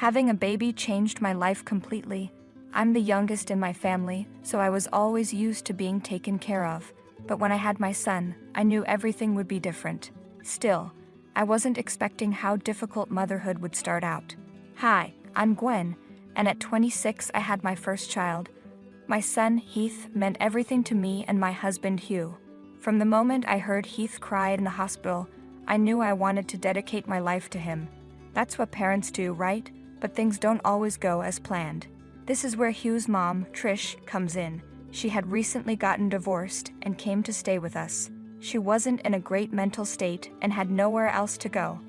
Having a baby changed my life completely. I'm the youngest in my family, so I was always used to being taken care of. But when I had my son, I knew everything would be different. Still, I wasn't expecting how difficult motherhood would start out. Hi, I'm Gwen, and at 26 I had my first child. My son, Heath, meant everything to me and my husband, Hugh. From the moment I heard Heath cry in the hospital, I knew I wanted to dedicate my life to him. That's what parents do, right? But things don't always go as planned. This is where Hugh's mom, Trish, comes in. She had recently gotten divorced and came to stay with us. She wasn't in a great mental state and had nowhere else to go.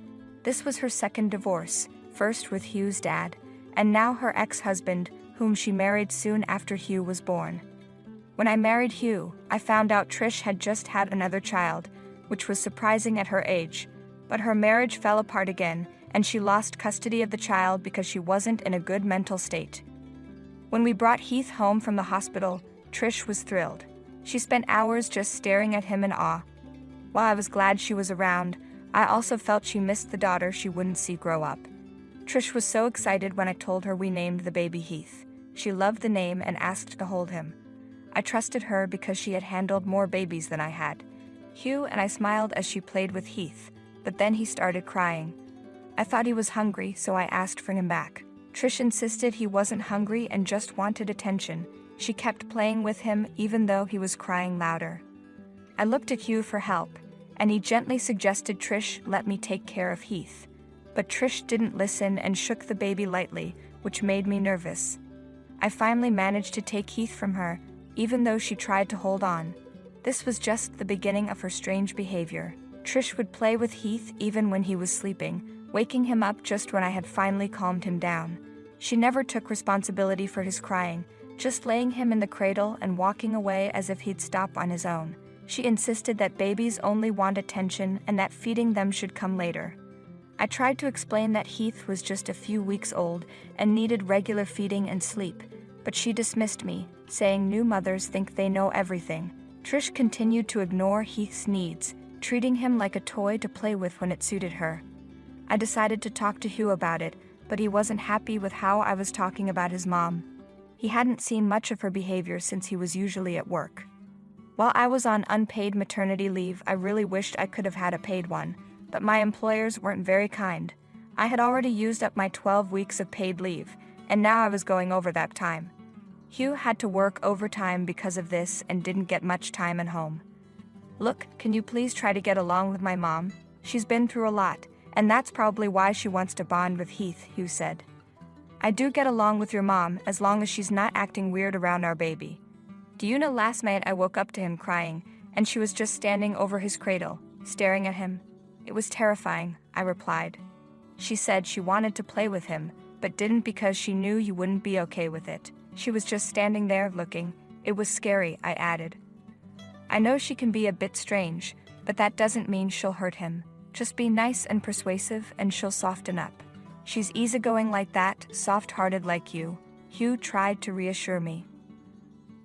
This was her second divorce, first with Hugh's dad, and now her ex-husband, whom she married soon after Hugh was born. When I married Hugh, I found out Trish had just had another child, which was surprising at her age. But her marriage fell apart again, and she lost custody of the child because she wasn't in a good mental state. When we brought Heath home from the hospital, Trish was thrilled. She spent hours just staring at him in awe. While I was glad she was around, I also felt she missed the daughter she wouldn't see grow up. Trish was so excited when I told her we named the baby Heath. She loved the name and asked to hold him. I trusted her because she had handled more babies than I had. Hugh and I smiled as she played with Heath, but then he started crying. I thought he was hungry, so I asked for him back. Trish insisted he wasn't hungry and just wanted attention. She kept playing with him even though he was crying louder. I looked at Hugh for help, and he gently suggested Trish let me take care of Heath. But Trish didn't listen and shook the baby lightly, which made me nervous. I finally managed to take Heath from her, even though she tried to hold on. This was just the beginning of her strange behavior. Trish would play with Heath even when he was sleeping, waking him up just when I had finally calmed him down. She never took responsibility for his crying, just laying him in the cradle and walking away as if he'd stop on his own. She insisted that babies only want attention and that feeding them should come later. I tried to explain that Heath was just a few weeks old and needed regular feeding and sleep, but she dismissed me, saying new mothers think they know everything. Trish continued to ignore Heath's needs, treating him like a toy to play with when it suited her. I decided to talk to Hugh about it, but he wasn't happy with how I was talking about his mom. He hadn't seen much of her behavior since he was usually at work. While I was on unpaid maternity leave, I really wished I could have had a paid one, but my employers weren't very kind. I had already used up my 12 weeks of paid leave, and now I was going over that time. Hugh had to work overtime because of this and didn't get much time at home. Look, can you please try to get along with my mom? She's been through a lot, and that's probably why she wants to bond with Heath, Hugh said. I do get along with your mom as long as she's not acting weird around our baby. Do you know last night I woke up to him crying, and she was just standing over his cradle, staring at him? It was terrifying, I replied. She said she wanted to play with him, but didn't because she knew you wouldn't be okay with it. She was just standing there looking. It was scary, I added. I know she can be a bit strange, but that doesn't mean she'll hurt him. Just be nice and persuasive and she'll soften up. She's easygoing like that, soft-hearted like you. Hugh tried to reassure me.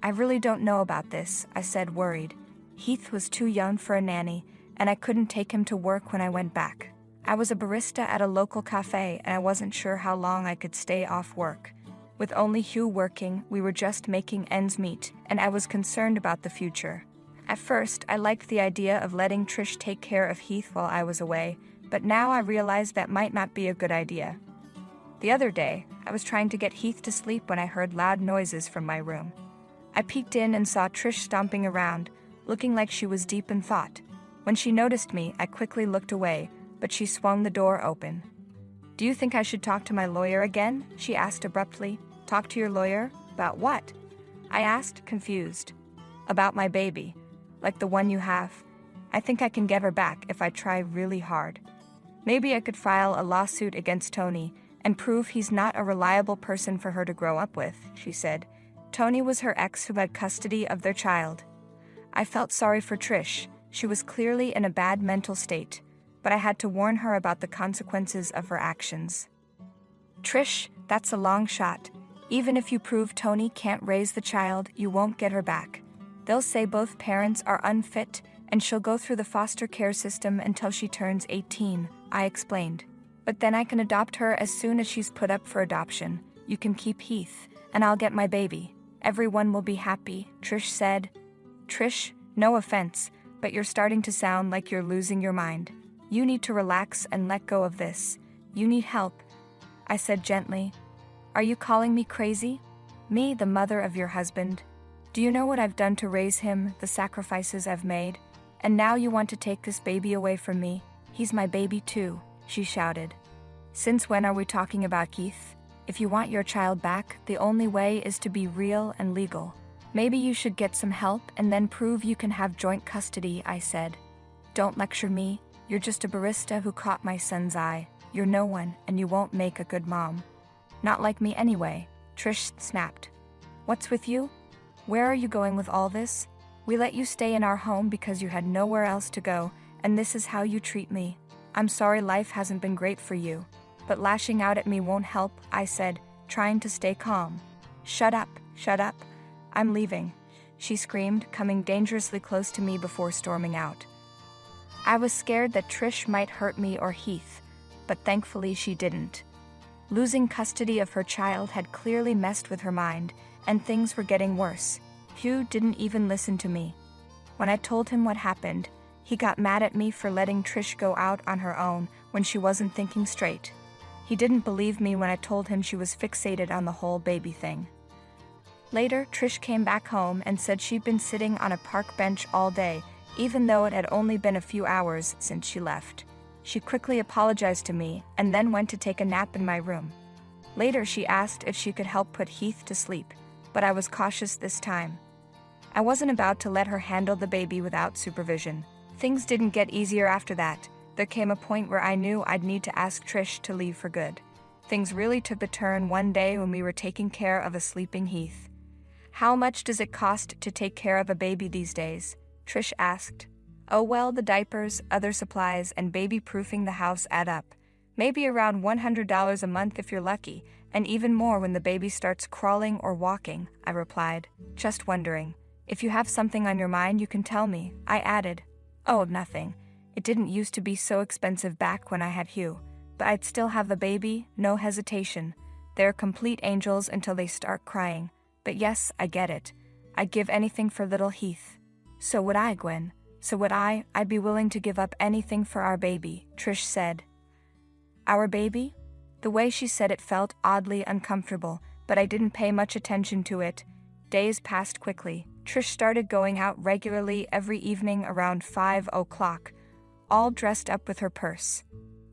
I really don't know about this, I said, worried. Heath was too young for a nanny, and I couldn't take him to work when I went back. I was a barista at a local cafe and I wasn't sure how long I could stay off work. With only Hugh working, we were just making ends meet, and I was concerned about the future. At first, I liked the idea of letting Trish take care of Heath while I was away, but now I realized that might not be a good idea. The other day, I was trying to get Heath to sleep when I heard loud noises from my room. I peeked in and saw Trish stomping around, looking like she was deep in thought. When she noticed me, I quickly looked away, but she swung the door open. Do you think I should talk to my lawyer again? She asked abruptly. Talk to your lawyer? About what? I asked, confused. About my baby. Like the one you have. I think I can get her back if I try really hard. Maybe I could file a lawsuit against Tony and prove he's not a reliable person for her to grow up with, she said. Tony was her ex who had custody of their child. I felt sorry for Trish. She was clearly in a bad mental state, but I had to warn her about the consequences of her actions. Trish, that's a long shot. Even if you prove Tony can't raise the child, you won't get her back. They'll say both parents are unfit, and she'll go through the foster care system until she turns 18, I explained. But then I can adopt her as soon as she's put up for adoption. You can keep Heath, and I'll get my baby. Everyone will be happy, Trish said. Trish, no offense, but you're starting to sound like you're losing your mind. You need to relax and let go of this. You need help, I said gently. Are you calling me crazy? Me, the mother of your husband? Do you know what I've done to raise him, the sacrifices I've made? And now you want to take this baby away from me? He's my baby too, she shouted. Since when are we talking about Keith? If you want your child back, the only way is to be real and legal. Maybe you should get some help and then prove you can have joint custody, I said. Don't lecture me. You're just a barista who caught my son's eye. You're no one, and you won't make a good mom. Not like me anyway, Trish snapped. What's with you? Where are you going with all this? We let you stay in our home because you had nowhere else to go, and this is how you treat me. I'm sorry life hasn't been great for you. But lashing out at me won't help, I said, trying to stay calm. Shut up, shut up. I'm leaving, she screamed, coming dangerously close to me before storming out. I was scared that Trish might hurt me or Heath, but thankfully she didn't. Losing custody of her child had clearly messed with her mind, and things were getting worse. Hugh didn't even listen to me. When I told him what happened, he got mad at me for letting Trish go out on her own when she wasn't thinking straight. He didn't believe me when I told him she was fixated on the whole baby thing. Later, Trish came back home and said she'd been sitting on a park bench all day, even though it had only been a few hours since she left. She quickly apologized to me and then went to take a nap in my room. Later, she asked if she could help put Heath to sleep, but I was cautious this time. I wasn't about to let her handle the baby without supervision. Things didn't get easier after that. There came a point where I knew I'd need to ask Trish to leave for good. Things really took a turn one day when we were taking care of a sleeping Heath. How much does it cost to take care of a baby these days? Trish asked. Oh well, the diapers, other supplies, and baby-proofing the house add up. Maybe around $100 a month if you're lucky, and even more when the baby starts crawling or walking, I replied, just wondering. If you have something on your mind, you can tell me, I added. Oh, nothing. It didn't used to be so expensive back when I had Hugh, but I'd still have the baby, no hesitation. They're complete angels until they start crying. But yes, I get it. I'd give anything for little Heath. So would I, Gwen. So would I. I'd be willing to give up anything for our baby, Trish said. Our baby? The way she said it felt oddly uncomfortable, but I didn't pay much attention to it. Days passed quickly. Trish started going out regularly every evening around 5 o'clock, all dressed up with her purse.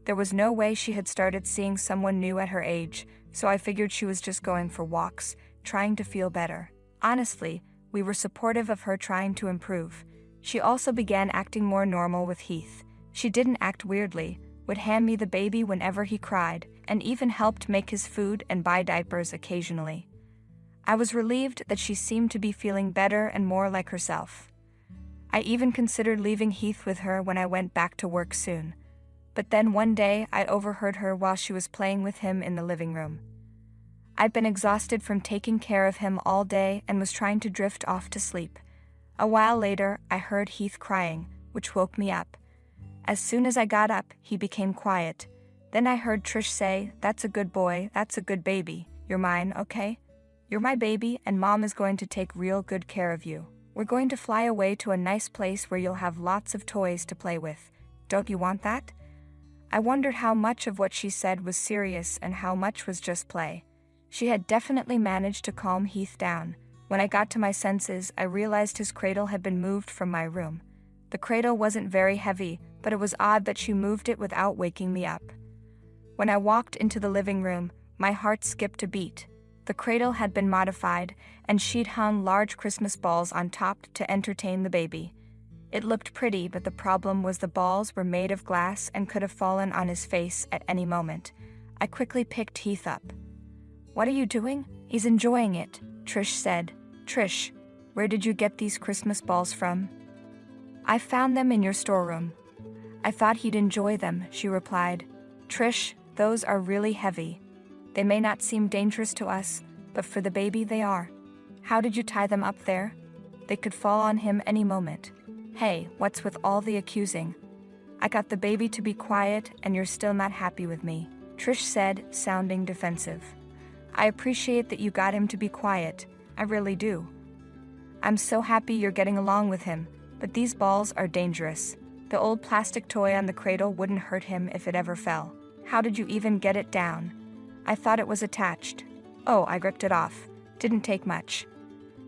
There was no way she had started seeing someone new at her age, so I figured she was just going for walks, trying to feel better. Honestly, we were supportive of her trying to improve. She also began acting more normal with Heath. She didn't act weirdly, would hand me the baby whenever he cried, and even helped make his food and buy diapers occasionally. I was relieved that she seemed to be feeling better and more like herself. I even considered leaving Heath with her when I went back to work soon. But then one day I overheard her while she was playing with him in the living room. I'd been exhausted from taking care of him all day and was trying to drift off to sleep. A while later, I heard Heath crying, which woke me up. As soon as I got up, he became quiet. Then I heard Trish say, "That's a good boy, that's a good baby. You're mine, okay? You're my baby, and Mom is going to take real good care of you. We're going to fly away to a nice place where you'll have lots of toys to play with. Don't you want that?" I wondered how much of what she said was serious and how much was just play. She had definitely managed to calm Heath down. When I got to my senses, I realized his cradle had been moved from my room. The cradle wasn't very heavy, but it was odd that she moved it without waking me up. When I walked into the living room, my heart skipped a beat. The cradle had been modified, and she'd hung large Christmas balls on top to entertain the baby. It looked pretty, but the problem was the balls were made of glass and could have fallen on his face at any moment. I quickly picked Heath up. "What are you doing?" "He's enjoying it," Trish said. "Trish, where did you get these Christmas balls from?" "I found them in your storeroom." "I thought he'd enjoy them," she replied. "Trish, those are really heavy. They may not seem dangerous to us, but for the baby they are. How did you tie them up there? They could fall on him any moment." "Hey, what's with all the accusing?" I got the baby to be quiet and you're still not happy with me, Trish said, sounding defensive. I appreciate that you got him to be quiet, I really do. I'm so happy you're getting along with him, but these balls are dangerous. The old plastic toy on the cradle wouldn't hurt him if it ever fell. How did you even get it down? I thought it was attached. Oh, I ripped it off. Didn't take much.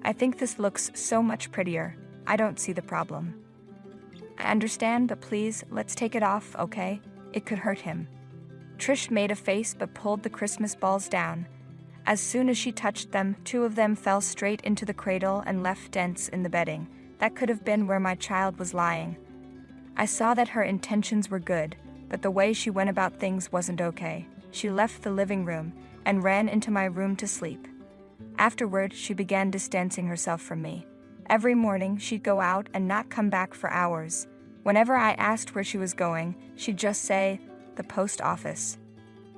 I think this looks so much prettier. I don't see the problem. I understand, but please, let's take it off, okay? It could hurt him. Trish made a face but pulled the Christmas balls down. As soon as she touched them, 2 of them fell straight into the cradle and left dents in the bedding. That could have been where my child was lying. I saw that her intentions were good, but the way she went about things wasn't okay. She left the living room and ran into my room to sleep. Afterward, she began distancing herself from me. Every morning, she'd go out and not come back for hours. Whenever I asked where she was going, she'd just say, "The post office."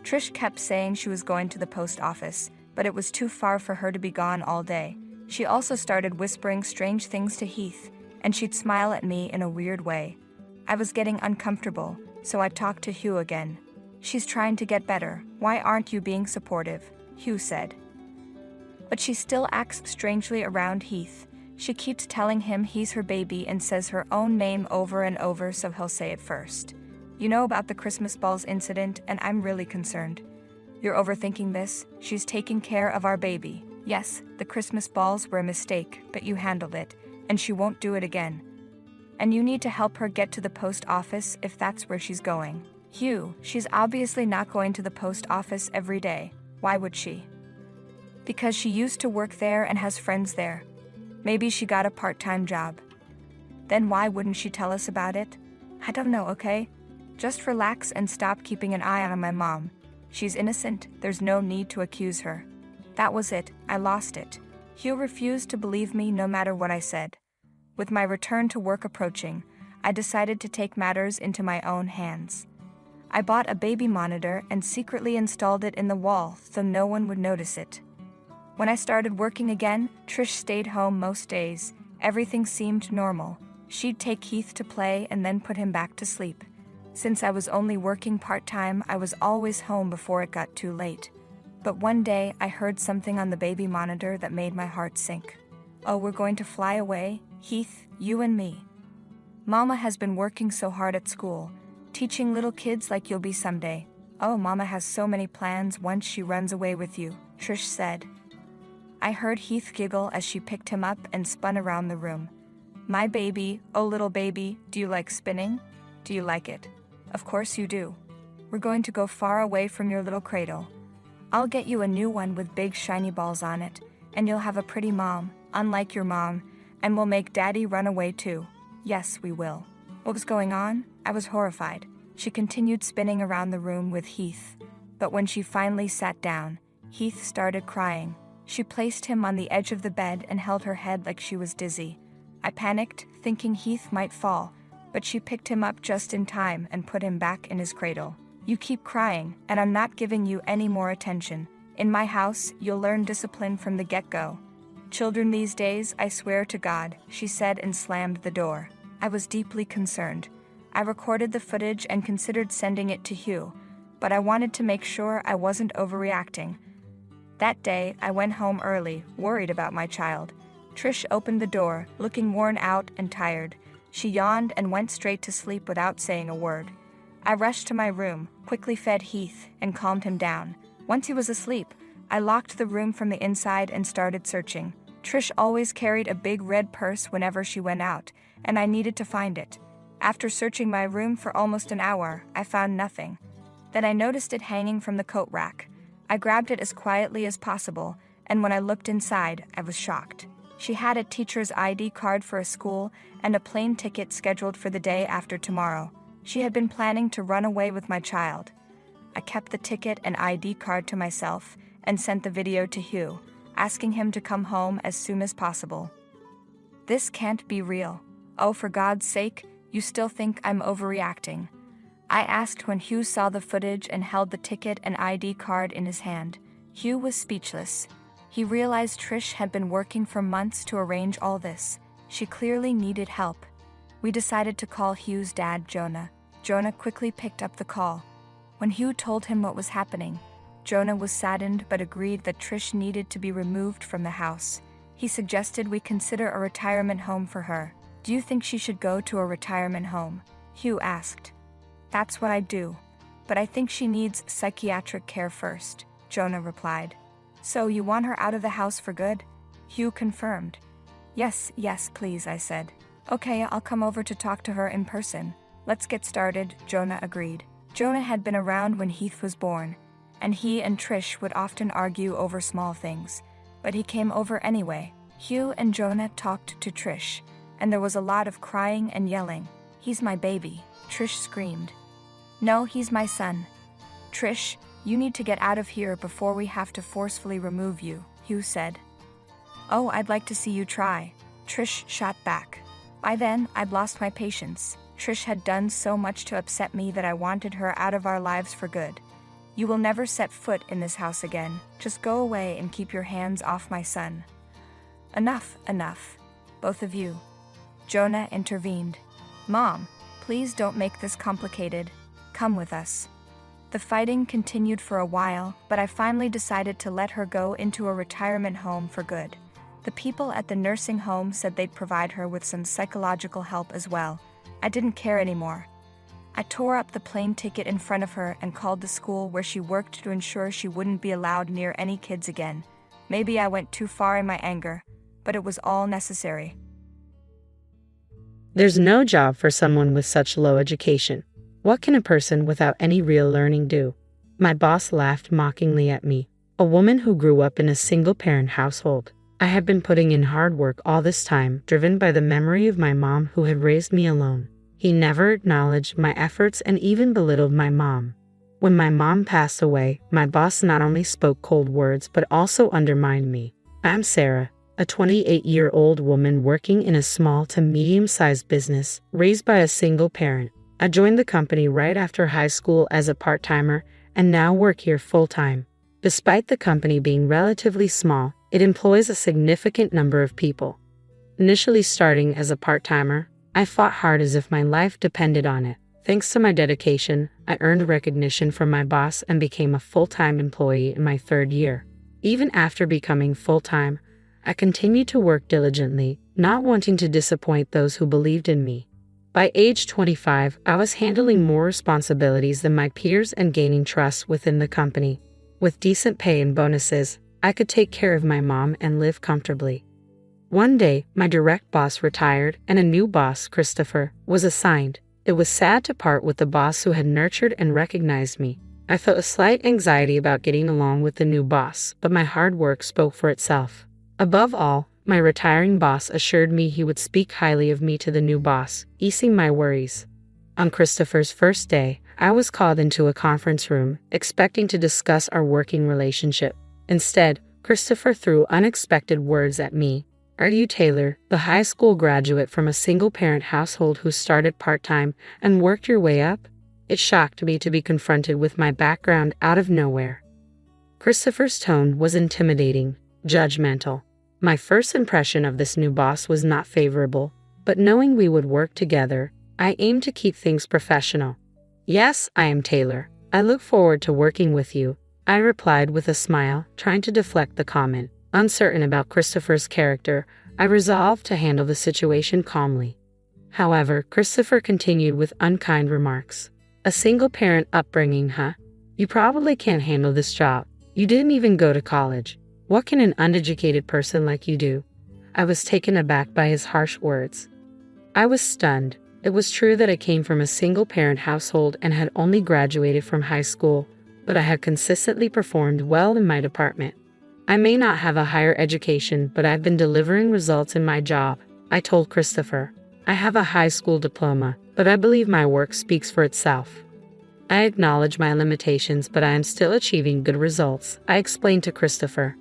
Trish kept saying she was going to the post office, but it was too far for her to be gone all day. She also started whispering strange things to Heath, and she'd smile at me in a weird way. I was getting uncomfortable, so I talked to Hugh again. "She's trying to get better. Why aren't you being supportive?" Hugh said. But she still acts strangely around Heath. She keeps telling him he's her baby and says her own name over and over so he'll say it first. You know about the Christmas balls incident, and I'm really concerned. You're overthinking this. She's taking care of our baby. Yes, the Christmas balls were a mistake, but you handled it, and she won't do it again. And you need to help her get to the post office if that's where she's going. Hugh, she's obviously not going to the post office every day. Why would she? Because she used to work there and has friends there. Maybe she got a part-time job. Then why wouldn't she tell us about it? I don't know, okay? Just relax and stop keeping an eye on my mom. She's innocent, there's no need to accuse her. That was it, I lost it. Hugh refused to believe me no matter what I said. With my return to work approaching, I decided to take matters into my own hands. I bought a baby monitor and secretly installed it in the wall so no one would notice it. When I started working again, Trish stayed home most days. Everything seemed normal. She'd take Heath to play and then put him back to sleep. Since I was only working part-time, I was always home before it got too late. But one day, I heard something on the baby monitor that made my heart sink. Oh, we're going to fly away, Heath, you and me. Mama has been working so hard at school, teaching little kids like you'll be someday. Oh, Mama has so many plans once she runs away with you, Trish said. I heard Heath giggle as she picked him up and spun around the room. My baby, oh little baby, do you like spinning? Do you like it? Of course you do. We're going to go far away from your little cradle. I'll get you a new one with big shiny balls on it, and you'll have a pretty mom, unlike your mom, and we'll make Daddy run away too. Yes, we will. What was going on? I was horrified. She continued spinning around the room with Heath. But when she finally sat down, Heath started crying. She placed him on the edge of the bed and held her head like she was dizzy. I panicked, thinking Heath might fall, but she picked him up just in time and put him back in his cradle. You keep crying, and I'm not giving you any more attention. In my house, you'll learn discipline from the get-go. Children these days, I swear to God, she said and slammed the door. I was deeply concerned. I recorded the footage and considered sending it to Hugh, but I wanted to make sure I wasn't overreacting. That day, I went home early, worried about my child. Trish opened the door, looking worn out and tired. She yawned and went straight to sleep without saying a word. I rushed to my room, quickly fed Heath, and calmed him down. Once he was asleep, I locked the room from the inside and started searching. Trish always carried a big red purse whenever she went out, and I needed to find it. After searching my room for almost an hour, I found nothing. Then I noticed it hanging from the coat rack. I grabbed it as quietly as possible, and when I looked inside, I was shocked. She had a teacher's ID card for a school and a plane ticket scheduled for the day after tomorrow. She had been planning to run away with my child. I kept the ticket and ID card to myself and sent the video to Hugh, asking him to come home as soon as possible. This can't be real. Oh, for God's sake, you still think I'm overreacting. I asked when Hugh saw the footage and held the ticket and ID card in his hand. Hugh was speechless. He realized Trish had been working for months to arrange all this. She clearly needed help. We decided to call Hugh's dad, Jonah. Jonah quickly picked up the call. When Hugh told him what was happening, Jonah was saddened but agreed that Trish needed to be removed from the house. He suggested we consider a retirement home for her. Do you think she should go to a retirement home? Hugh asked. That's what I do. But I think she needs psychiatric care first, Jonah replied. So you want her out of the house for good? Hugh confirmed. Yes, please, I said. Okay, I'll come over to talk to her in person. Let's get started, Jonah agreed. Jonah had been around when Heath was born, and he and Trish would often argue over small things, but he came over anyway. Hugh and Jonah talked to Trish, and there was a lot of crying and yelling. He's my baby, Trish screamed. No, he's my son. Trish, you need to get out of here before we have to forcefully remove you, Hugh said. Oh, I'd like to see you try, Trish shot back. By then, I'd lost my patience. Trish had done so much to upset me that I wanted her out of our lives for good. You will never set foot in this house again. Just go away and keep your hands off my son. Enough, both of you. Jonah intervened. Mom, please don't make this complicated. Come with us. The fighting continued for a while, but I finally decided to let her go into a retirement home for good. The people at the nursing home said they'd provide her with some psychological help as well. I didn't care anymore. I tore up the plane ticket in front of her and called the school where she worked to ensure she wouldn't be allowed near any kids again. Maybe I went too far in my anger, but it was all necessary. There's no job for someone with such low education. What can a person without any real learning do? My boss laughed mockingly at me, a woman who grew up in a single-parent household. I had been putting in hard work all this time, driven by the memory of my mom who had raised me alone. He never acknowledged my efforts and even belittled my mom. When my mom passed away, my boss not only spoke cold words but also undermined me. I'm Sarah, a 28-year-old woman working in a small to medium-sized business, raised by a single parent. I joined the company right after high school as a part-timer and now work here full-time. Despite the company being relatively small, it employs a significant number of people. Initially starting as a part-timer, I fought hard as if my life depended on it. Thanks to my dedication, I earned recognition from my boss and became a full-time employee in my third year. Even after becoming full-time, I continued to work diligently, not wanting to disappoint those who believed in me. By age 25, I was handling more responsibilities than my peers and gaining trust within the company. With decent pay and bonuses, I could take care of my mom and live comfortably. One day, my direct boss retired and a new boss, Christopher, was assigned. It was sad to part with the boss who had nurtured and recognized me. I felt a slight anxiety about getting along with the new boss, but my hard work spoke for itself. Above all, my retiring boss assured me he would speak highly of me to the new boss, easing my worries. On Christopher's first day, I was called into a conference room, expecting to discuss our working relationship. Instead, Christopher threw unexpected words at me. Are you Taylor, the high school graduate from a single-parent household who started part-time and worked your way up? It shocked me to be confronted with my background out of nowhere. Christopher's tone was intimidating, judgmental. My first impression of this new boss was not favorable, but knowing we would work together, I aimed to keep things professional. Yes, I am Taylor. I look forward to working with you, I replied with a smile, trying to deflect the comment. Uncertain about Christopher's character, I resolved to handle the situation calmly. However, Christopher continued with unkind remarks. A single-parent upbringing, huh? You probably can't handle this job. You didn't even go to college. What can an uneducated person like you do? I was taken aback by his harsh words. I was stunned. It was true that I came from a single-parent household and had only graduated from high school, but I had consistently performed well in my department. I may not have a higher education, but I've been delivering results in my job, I told Christopher. I have a high school diploma, but I believe my work speaks for itself. I acknowledge my limitations, but I am still achieving good results, I explained to Christopher.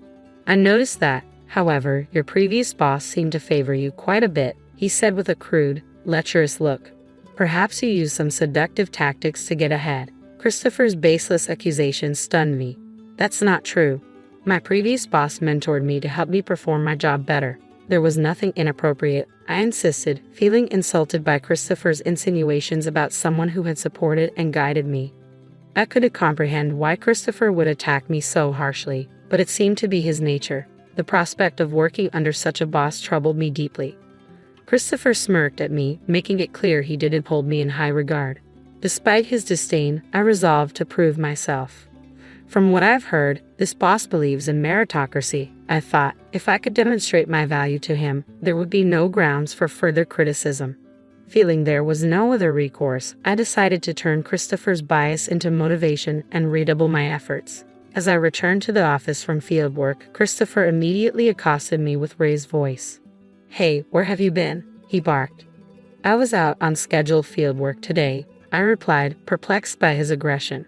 I noticed that, however, your previous boss seemed to favor you quite a bit, he said with a crude, lecherous look. Perhaps you used some seductive tactics to get ahead. Christopher's baseless accusations stunned me. That's not true. My previous boss mentored me to help me perform my job better. There was nothing inappropriate, I insisted, feeling insulted by Christopher's insinuations about someone who had supported and guided me. I couldn't comprehend why Christopher would attack me so harshly, but it seemed to be his nature. The prospect of working under such a boss troubled me deeply. Christopher smirked at me, making it clear he didn't hold me in high regard. Despite his disdain, I resolved to prove myself. From what I've heard, this boss believes in meritocracy. I thought, if I could demonstrate my value to him, there would be no grounds for further criticism. Feeling there was no other recourse, I decided to turn Christopher's bias into motivation and redouble my efforts. As I returned to the office from fieldwork, Christopher immediately accosted me with raised voice. "Hey, where have you been?" he barked. "I was out on scheduled fieldwork today," I replied, perplexed by his aggression.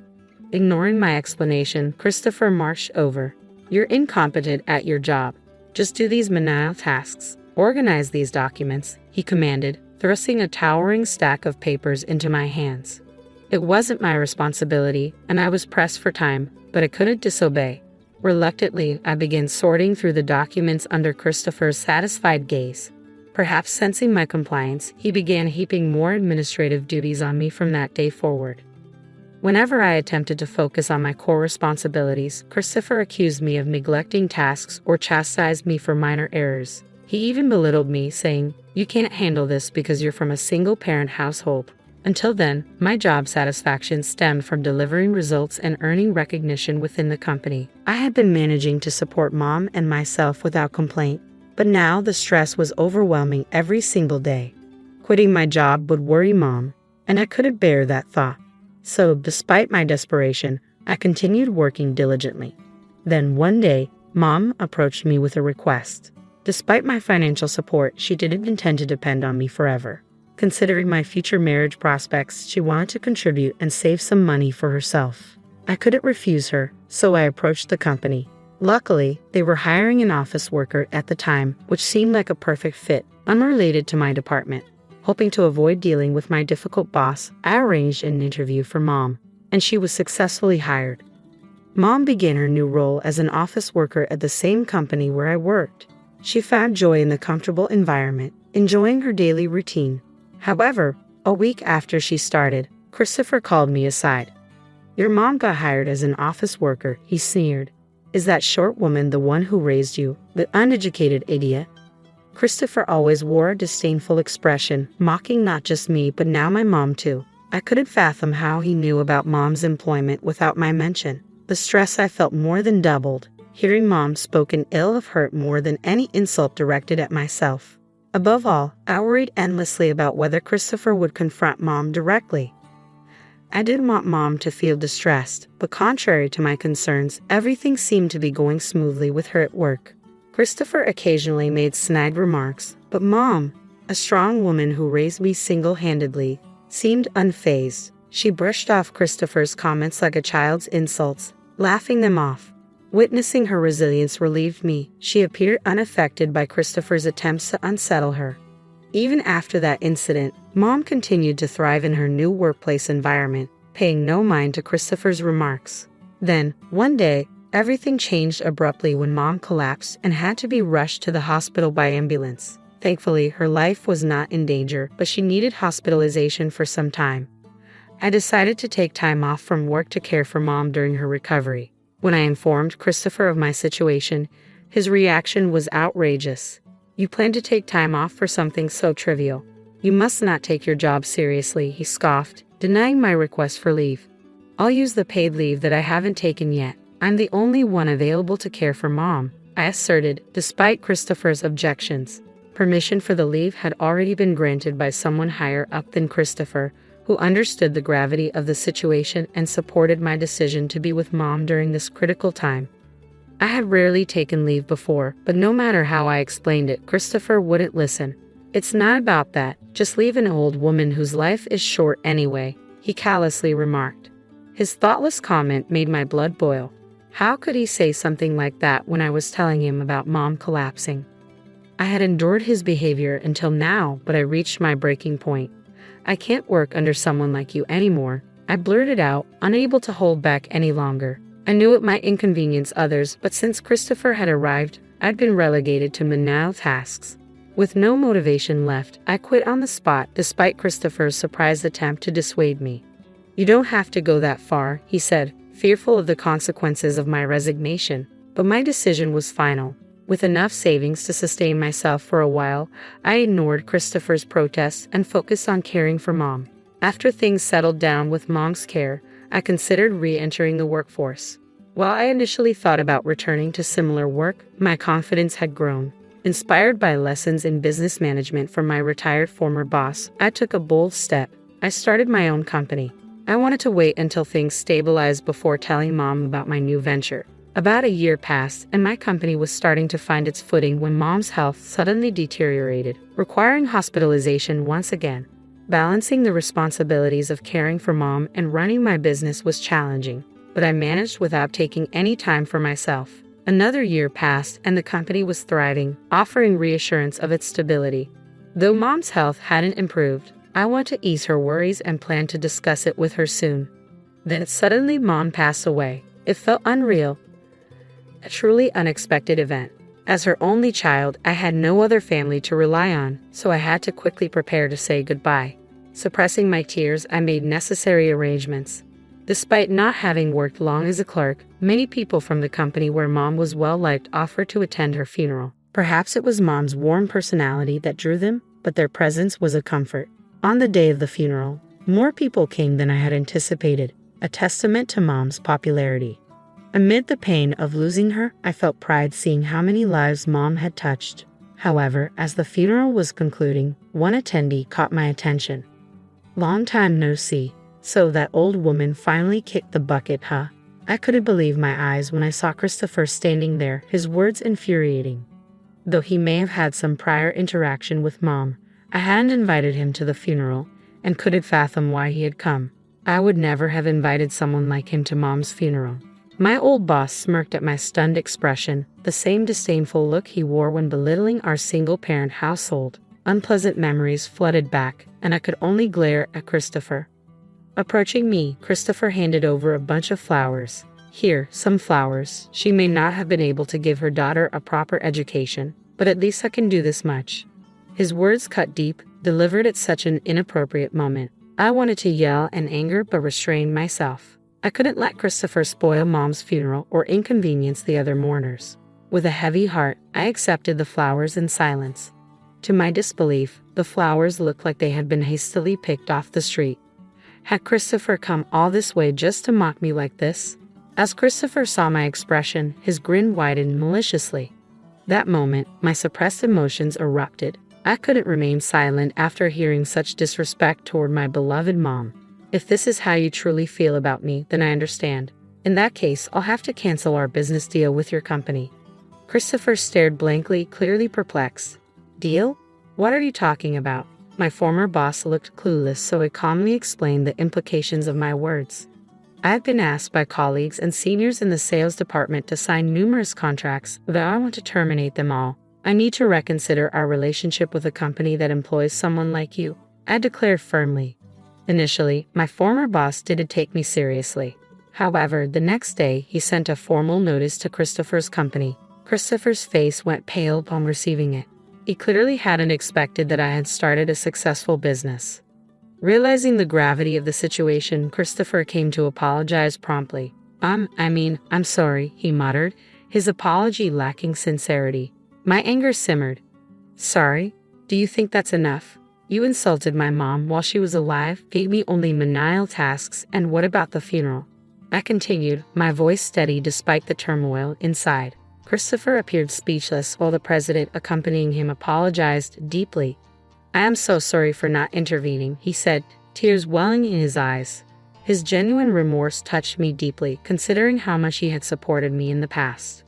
Ignoring my explanation, Christopher marched over. "You're incompetent at your job. Just do these menial tasks. Organize these documents," he commanded, thrusting a towering stack of papers into my hands. It wasn't my responsibility, and I was pressed for time, but I couldn't disobey. Reluctantly, I began sorting through the documents under Christopher's satisfied gaze. Perhaps sensing my compliance, he began heaping more administrative duties on me from that day forward. Whenever I attempted to focus on my core responsibilities, Christopher accused me of neglecting tasks or chastised me for minor errors. He even belittled me, saying, "You can't handle this because you're from a single-parent household." Until then, my job satisfaction stemmed from delivering results and earning recognition within the company. I had been managing to support Mom and myself without complaint, but now the stress was overwhelming every single day. Quitting my job would worry Mom, and I couldn't bear that thought. So, despite my desperation, I continued working diligently. Then one day, Mom approached me with a request. Despite my financial support, she didn't intend to depend on me forever. Considering my future marriage prospects, she wanted to contribute and save some money for herself. I couldn't refuse her, so I approached the company. Luckily, they were hiring an office worker at the time, which seemed like a perfect fit, unrelated to my department. Hoping to avoid dealing with my difficult boss, I arranged an interview for Mom, and she was successfully hired. Mom began her new role as an office worker at the same company where I worked. She found joy in the comfortable environment, enjoying her daily routine. However, a week after she started, Christopher called me aside. "Your mom got hired as an office worker," he sneered. "Is that short woman the one who raised you, the uneducated idiot?" Christopher always wore a disdainful expression, mocking not just me but now my mom too. I couldn't fathom how he knew about Mom's employment without my mention. The stress I felt more than doubled. Hearing Mom spoken ill of hurt more than any insult directed at myself. Above all, I worried endlessly about whether Christopher would confront Mom directly. I didn't want Mom to feel distressed, but contrary to my concerns, everything seemed to be going smoothly with her at work. Christopher occasionally made snide remarks, but Mom, a strong woman who raised me single-handedly, seemed unfazed. She brushed off Christopher's comments like a child's insults, laughing them off. Witnessing her resilience relieved me. She appeared unaffected by Christopher's attempts to unsettle her. Even after that incident, Mom continued to thrive in her new workplace environment, paying no mind to Christopher's remarks. Then, one day, everything changed abruptly when Mom collapsed and had to be rushed to the hospital by ambulance. Thankfully, her life was not in danger, but she needed hospitalization for some time. I decided to take time off from work to care for Mom during her recovery. When I informed Christopher of my situation, his reaction was outrageous. "You plan to take time off for something so trivial? You must not take your job seriously," he scoffed, denying my request for leave. "I'll use the paid leave that I haven't taken yet. I'm the only one available to care for Mom," I asserted, despite Christopher's objections. Permission for the leave had already been granted by someone higher up than Christopher, who understood the gravity of the situation and supported my decision to be with Mom during this critical time. I had rarely taken leave before, but no matter how I explained it, Christopher wouldn't listen. "It's not about that. Just leave an old woman whose life is short anyway," he callously remarked. His thoughtless comment made my blood boil. How could he say something like that when I was telling him about Mom collapsing? I had endured his behavior until now, but I reached my breaking point. "I can't work under someone like you anymore," I blurted out, unable to hold back any longer. I knew it might inconvenience others, but since Christopher had arrived, I'd been relegated to menial tasks. With no motivation left, I quit on the spot despite Christopher's surprised attempt to dissuade me. "You don't have to go that far," he said, fearful of the consequences of my resignation. But my decision was final. With enough savings to sustain myself for a while, I ignored Christopher's protests and focused on caring for Mom. After things settled down with Mom's care, I considered re-entering the workforce. While I initially thought about returning to similar work, my confidence had grown. Inspired by lessons in business management from my retired former boss, I took a bold step. I started my own company. I wanted to wait until things stabilized before telling Mom about my new venture. About a year passed, and my company was starting to find its footing when Mom's health suddenly deteriorated, requiring hospitalization once again. Balancing the responsibilities of caring for Mom and running my business was challenging, but I managed without taking any time for myself. Another year passed, and the company was thriving, offering reassurance of its stability. Though Mom's health hadn't improved, I wanted to ease her worries and planned to discuss it with her soon. Then suddenly Mom passed away. It felt unreal. A truly unexpected event. As her only child, I had no other family to rely on, so I had to quickly prepare to say goodbye. Suppressing my tears, I made necessary arrangements. Despite not having worked long as a clerk, many people from the company where Mom was well-liked offered to attend her funeral. Perhaps it was Mom's warm personality that drew them, but their presence was a comfort. On the day of the funeral, more people came than I had anticipated, a testament to Mom's popularity. Amid the pain of losing her, I felt pride seeing how many lives Mom had touched. However, as the funeral was concluding, one attendee caught my attention. "Long time no see. So that old woman finally kicked the bucket, huh?" I couldn't believe my eyes when I saw Christopher standing there, his words infuriating. Though he may have had some prior interaction with Mom, I hadn't invited him to the funeral and couldn't fathom why he had come. I would never have invited someone like him to Mom's funeral. My old boss smirked at my stunned expression, the same disdainful look he wore when belittling our single-parent household. Unpleasant memories flooded back, and I could only glare at Christopher. Approaching me, Christopher handed over a bunch of flowers. "Here, some flowers. She may not have been able to give her daughter a proper education, but at least I can do this much." His words cut deep, delivered at such an inappropriate moment. I wanted to yell in anger but restrained myself. I couldn't let Christopher spoil Mom's funeral or inconvenience the other mourners. With a heavy heart, I accepted the flowers in silence. To my disbelief, the flowers looked like they had been hastily picked off the street. Had Christopher come all this way just to mock me like this? As Christopher saw my expression, his grin widened maliciously. That moment, my suppressed emotions erupted. I couldn't remain silent after hearing such disrespect toward my beloved Mom. "If this is how you truly feel about me, then I understand. In that case, I'll have to cancel our business deal with your company." Christopher stared blankly, clearly perplexed. "Deal? What are you talking about?" My former boss looked clueless, so I calmly explained the implications of my words. I have been asked by colleagues and seniors in the sales department to sign numerous contracts, though I want to terminate them all. "I need to reconsider our relationship with a company that employs someone like you," I declared firmly. Initially, my former boss didn't take me seriously. However, the next day, he sent a formal notice to Christopher's company. Christopher's face went pale upon receiving it. He clearly hadn't expected that I had started a successful business. Realizing the gravity of the situation, Christopher came to apologize promptly. I'm sorry," he muttered, his apology lacking sincerity. My anger simmered. "Sorry? Do you think that's enough? You insulted my mom while she was alive, gave me only menial tasks, and what about the funeral?" I continued, my voice steady despite the turmoil inside. Christopher appeared speechless while the president accompanying him apologized deeply. "I am so sorry for not intervening," he said, tears welling in his eyes. His genuine remorse touched me deeply, considering how much he had supported me in the past.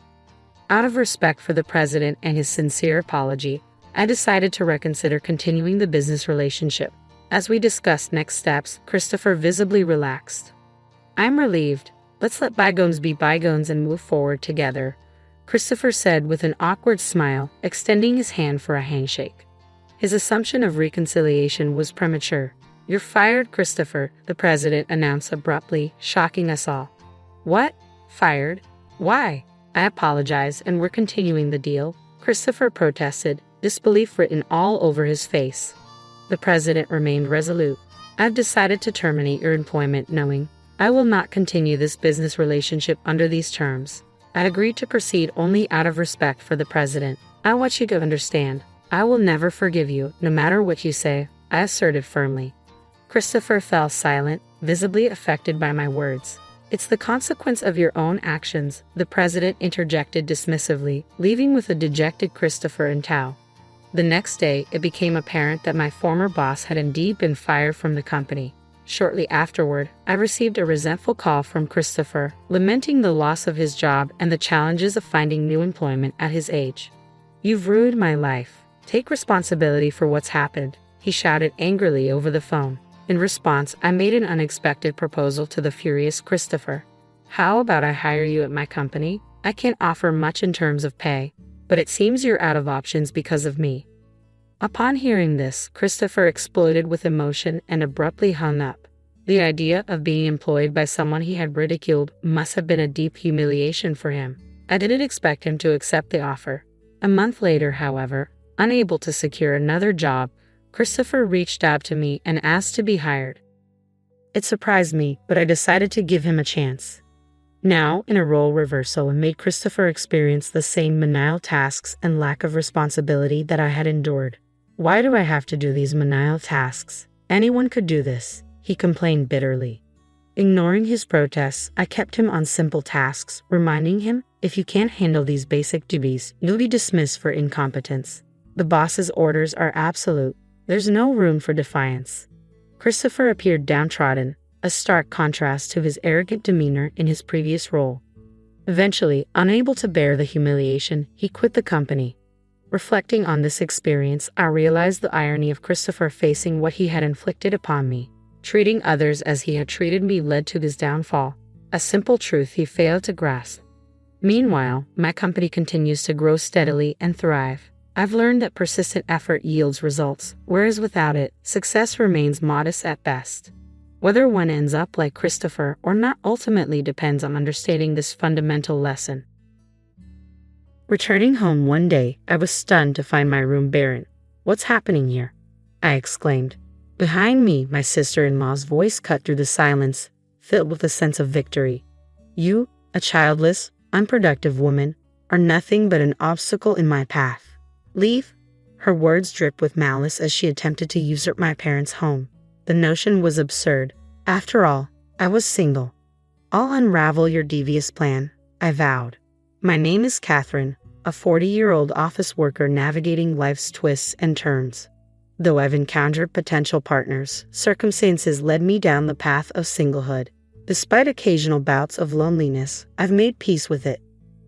Out of respect for the president and his sincere apology, I decided to reconsider continuing the business relationship. As we discussed next steps, Christopher visibly relaxed. "I'm relieved. Let's let bygones be bygones and move forward together," Christopher said with an awkward smile, extending his hand for a handshake. His assumption of reconciliation was premature. "You're fired, Christopher," the president announced abruptly, shocking us all. "What? Fired? Why?" I apologize and we're continuing the deal, Christopher protested, disbelief written all over his face. The president remained resolute. I've decided to terminate your employment knowing I will not continue this business relationship under these terms. I agreed to proceed only out of respect for the president. I want you to understand, I will never forgive you, no matter what you say, I asserted firmly. Christopher fell silent, visibly affected by my words. It's the consequence of your own actions, the president interjected dismissively, leaving with a dejected Christopher in tow. The next day, it became apparent that my former boss had indeed been fired from the company. Shortly afterward, I received a resentful call from Christopher, lamenting the loss of his job and the challenges of finding new employment at his age. You've ruined my life. Take responsibility for what's happened, he shouted angrily over the phone. In response, I made an unexpected proposal to the furious Christopher. How about I hire you at my company? I can't offer much in terms of pay, but it seems you're out of options because of me. Upon hearing this, Christopher exploded with emotion and abruptly hung up. The idea of being employed by someone he had ridiculed must have been a deep humiliation for him. I didn't expect him to accept the offer. A month later, however, unable to secure another job, Christopher reached out to me and asked to be hired. It surprised me, but I decided to give him a chance. Now, in a role reversal, it made Christopher experience the same menial tasks and lack of responsibility that I had endured. Why do I have to do these menial tasks? Anyone could do this, he complained bitterly. Ignoring his protests, I kept him on simple tasks, reminding him, if you can't handle these basic duties, you'll be dismissed for incompetence. The boss's orders are absolute. There's no room for defiance. Christopher appeared downtrodden, a stark contrast to his arrogant demeanor in his previous role. Eventually, unable to bear the humiliation, he quit the company. Reflecting on this experience, I realized the irony of Christopher facing what he had inflicted upon me. Treating others as he had treated me led to his downfall, a simple truth he failed to grasp. Meanwhile, my company continues to grow steadily and thrive. I've learned that persistent effort yields results, whereas without it, success remains modest at best. Whether one ends up like Christopher or not ultimately depends on understanding this fundamental lesson. Returning home one day, I was stunned to find my room barren. What's happening here? I exclaimed. Behind me, my sister-in-law's voice cut through the silence, filled with a sense of victory. You, a childless, unproductive woman, are nothing but an obstacle in my path. Leave? Her words dripped with malice as she attempted to usurp my parents' home. The notion was absurd. After all, I was single. I'll unravel your devious plan, I vowed. My name is Catherine, a 40-year-old office worker navigating life's twists and turns. Though I've encountered potential partners, circumstances led me down the path of singlehood. Despite occasional bouts of loneliness, I've made peace with it.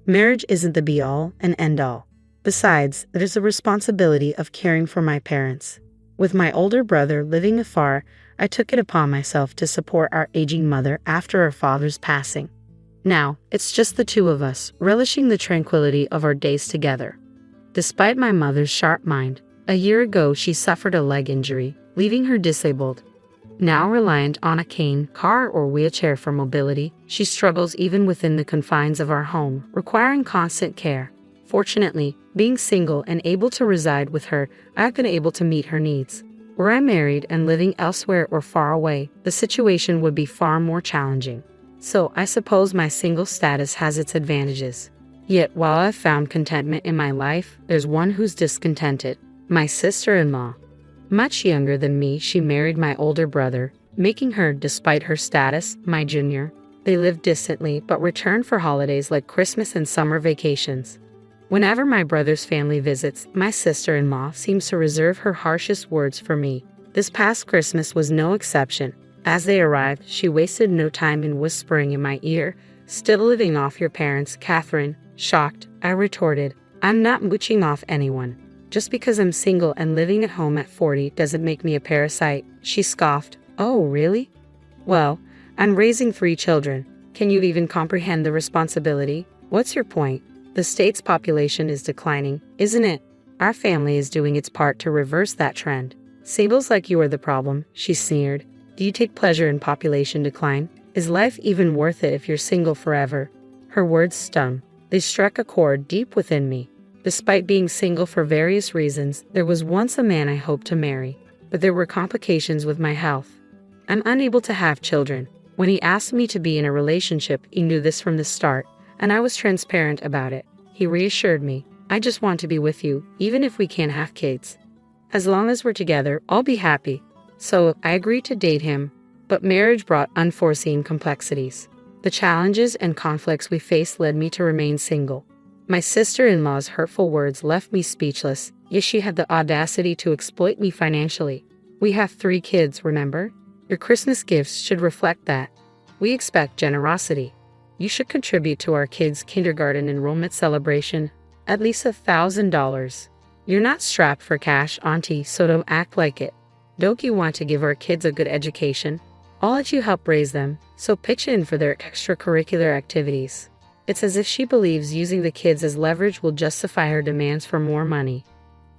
Marriage isn't the be-all and end-all. Besides, there's the responsibility of caring for my parents. With my older brother living afar, I took it upon myself to support our aging mother after her father's passing. Now, it's just the two of us, relishing the tranquility of our days together. Despite my mother's sharp mind, a year ago she suffered a leg injury, leaving her disabled. Now reliant on a cane, car, or wheelchair for mobility, she struggles even within the confines of our home, requiring constant care. Fortunately, being single and able to reside with her, I've been able to meet her needs. Were I married and living elsewhere or far away, the situation would be far more challenging. So I suppose my single status has its advantages. Yet while I've found contentment in my life, there's one who's discontented, my sister-in-law. Much younger than me, she married my older brother, making her, despite her status, my junior. They live distantly but return for holidays like Christmas and summer vacations. Whenever my brother's family visits, my sister-in-law seems to reserve her harshest words for me. This past Christmas was no exception. As they arrived, she wasted no time in whispering in my ear, "Still living off your parents, Catherine." Shocked, I retorted, "I'm not mooching off anyone. Just because I'm single and living at home at 40 doesn't make me a parasite." She scoffed, "Oh, really? Well, I'm raising 3 children. Can you even comprehend the responsibility? What's your point? The state's population is declining, isn't it? Our family is doing its part to reverse that trend. Singles like you are the problem," she sneered. "Do you take pleasure in population decline? Is life even worth it if you're single forever?" Her words stung. They struck a chord deep within me. Despite being single for various reasons, there was once a man I hoped to marry, but there were complications with my health. I'm unable to have children. When he asked me to be in a relationship, he knew this from the start, and I was transparent about it. He reassured me, I just want to be with you, even if we can't have kids. As long as we're together, I'll be happy. So I agreed to date him, but marriage brought unforeseen complexities. The challenges and conflicts we faced led me to remain single. My sister-in-law's hurtful words left me speechless, yet she had the audacity to exploit me financially. We have 3 kids, remember? Your Christmas gifts should reflect that. We expect generosity. You should contribute to our kids' kindergarten enrollment celebration, at least $1,000. You're not strapped for cash, auntie, so don't act like it. Don't you want to give our kids a good education? I'll let you help raise them, so pitch in for their extracurricular activities. It's as if she believes using the kids as leverage will justify her demands for more money.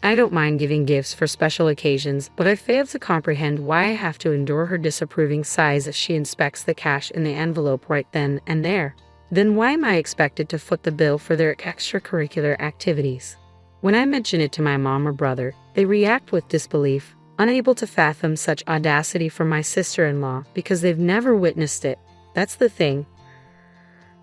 I don't mind giving gifts for special occasions, but I fail to comprehend why I have to endure her disapproving sighs as she inspects the cash in the envelope right then and there. Then why am I expected to foot the bill for their extracurricular activities? When I mention it to my mom or brother, they react with disbelief, unable to fathom such audacity from my sister-in-law because they've never witnessed it. That's the thing.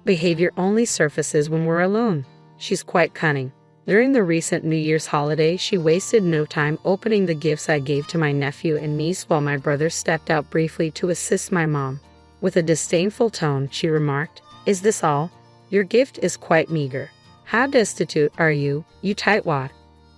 Behavior only surfaces when we're alone. She's quite cunning. During the recent New Year's holiday, she wasted no time opening the gifts I gave to my nephew and niece while my brother stepped out briefly to assist my mom. With a disdainful tone, she remarked, "Is this all? Your gift is quite meager. How destitute are you, you tightwad?"